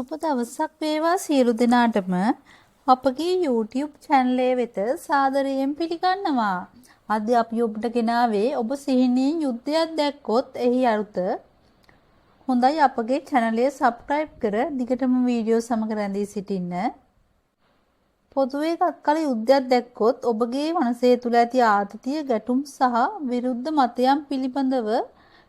සුබ දවසක් වේවා සියලු දෙනාටම අපගේ YouTube channel වෙත සාදරයෙන් පිළිගන්නවා. අද අපි ඔබට ගෙනාවේ ඔබ සිහිනෙන් යුද්ධයක් දැක්කොත් එහි අරුත. හොඳයි අපගේ channel එක subscribe කර දිගටම වීඩියෝ සමග රැඳී සිටින්න. පොදුවේ තත්කාල යුද්ධයක් දැක්කොත් ඔබගේ මනසේ තුල ඇති ආතතිය ගැටුම් සහ විරුද්ධ මතයන් පිළිබඳව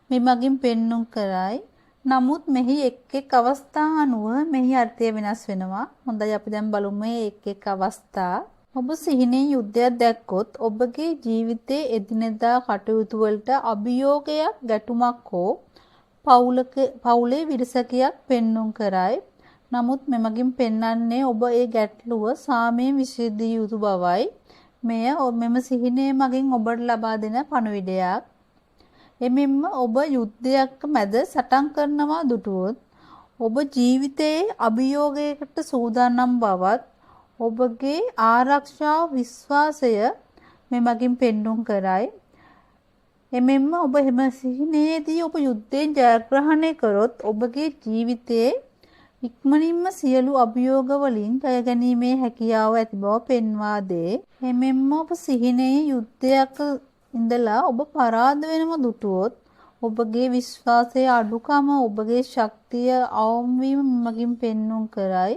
මෙමගින් පෙන්눔 කරයි. නමුත් මෙහි එක් අවස්ථා අනුව මෙහි අර්ථය වෙනස් වෙනවා. හොඳයි අපි දැන් බලමු මේ එක් අවස්ථා. ඔබ සිහිනෙන් යුද්ධයක් දැක්කොත් ඔබගේ ජීවිතයේ එදිනෙදා කටයුතු වලට අභියෝගයක් ගැටුමක් හෝ පවුලේ විරසකයක් පෙන්눔 කරයි. නමුත් මෙමගින් පෙන්වන්නේ ඔබ ඒ ගැටලුව සාමයෙන් විසඳිය යුතු බවයි. මෙම සිහිනය මගින් ඔබට ලබා දෙන පණිවිඩයක්. එමෙන්ම ඔබ යුද්ධයක් මැද සටන් කරනවා දුටුවොත් ඔබ ජීවිතයේ අභියෝගයකට සූදානම් බවත් ඔබගේ ආරක්ෂා විශ්වාසය මෙමගින් පෙන්눔 කරයි. එමෙන්ම ඔබ එම සිහිනයේදී ඔබ යුද්ධයෙන් ජයග්‍රහණය කරොත් ඔබගේ ජීවිතයේ ඉක්මනින්ම සියලු අභියෝග වලින් ජය ගැනීමේ හැකියාව ඇති බව පෙන්වා දේ. එමෙන්ම ඔබ සිහිනයේ යුද්ධයක ඉඳලා ඔබ පරාද වෙනම දුටුවොත් ඔබගේ විශ්වාසයේ අඩුකම ඔබගේ ශක්තිය අවම වීම මගින් පෙන්눔 කරයි.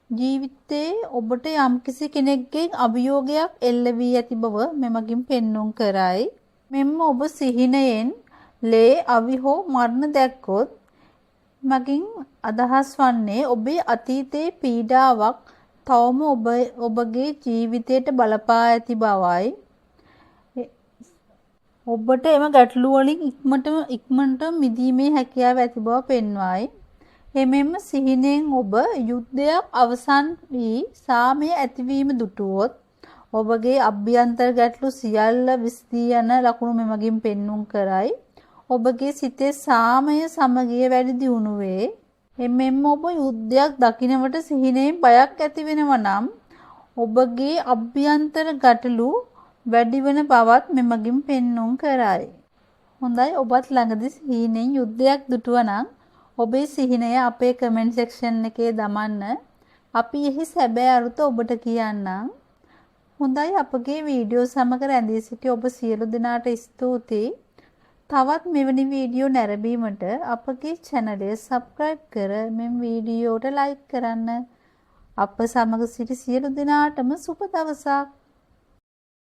ජීවිතයේ ඔබට යම්කිසි කෙනෙක්ගෙන් අභියෝගයක් එල්ල වී ඇති බව මෙමගින් පෙන්눔 කරයි. මෙන්න ඔබ සිහිනයෙන් ලේ අවි හෝ මරණ දැක්කොත් මගින් අදහස් වන්නේ ඔබේ අතීතයේ පීඩාවක් තවම ඔබගේ ජීවිතයට බලපා ඇති බවයි. ඔබට එම ගැටලු වලින් ඉක්මනට මිදීමේ හැකියාව ඇති බව පෙන්වයි. එමෙන්ම සිහිනෙන් ඔබ යුද්ධයක් අවසන් වී සාමය ඇතිවීම දුටුවොත් ඔබගේ අභ්‍යන්තර ගැටලු සියල්ල විසඳී යන ලකුණු මෙමගින් පෙන්눔 කරයි. ඔබගේ සිතේ සාමය සමගිය වැඩි දියුණු වේ. එමෙන්ම ඔබ යුද්ධයක් දකින්නට සිහිනෙන් බයක් ඇති වෙනවා නම් ඔබගේ අභ්‍යන්තර ගැටලු වැඩි වෙන බවත් මෙමගින් පෙන්눔 කරයි. හොඳයි ඔබත් ළඟදී සිහිනෙන් යුද්ධයක් දුටුවා නම් ඔබේ සිහිනය අපේ කමෙන්ට් සෙක්ෂන් එකේ දමන්න. අපි එහි සැබෑ අරුත ඔබට කියන්නම්. හොඳයි අපගේ වීඩියෝ සමග රැඳී සිටි ඔබ සියලු දෙනාට ස්තුතියි. තවත් මෙවැනි වීඩියෝ නැරඹීමට අපගේ channel එක subscribe කර මෙම වීඩියෝට like කරන්න. අප සමග සිටි සියලු දෙනාටම සුබ දවසක්.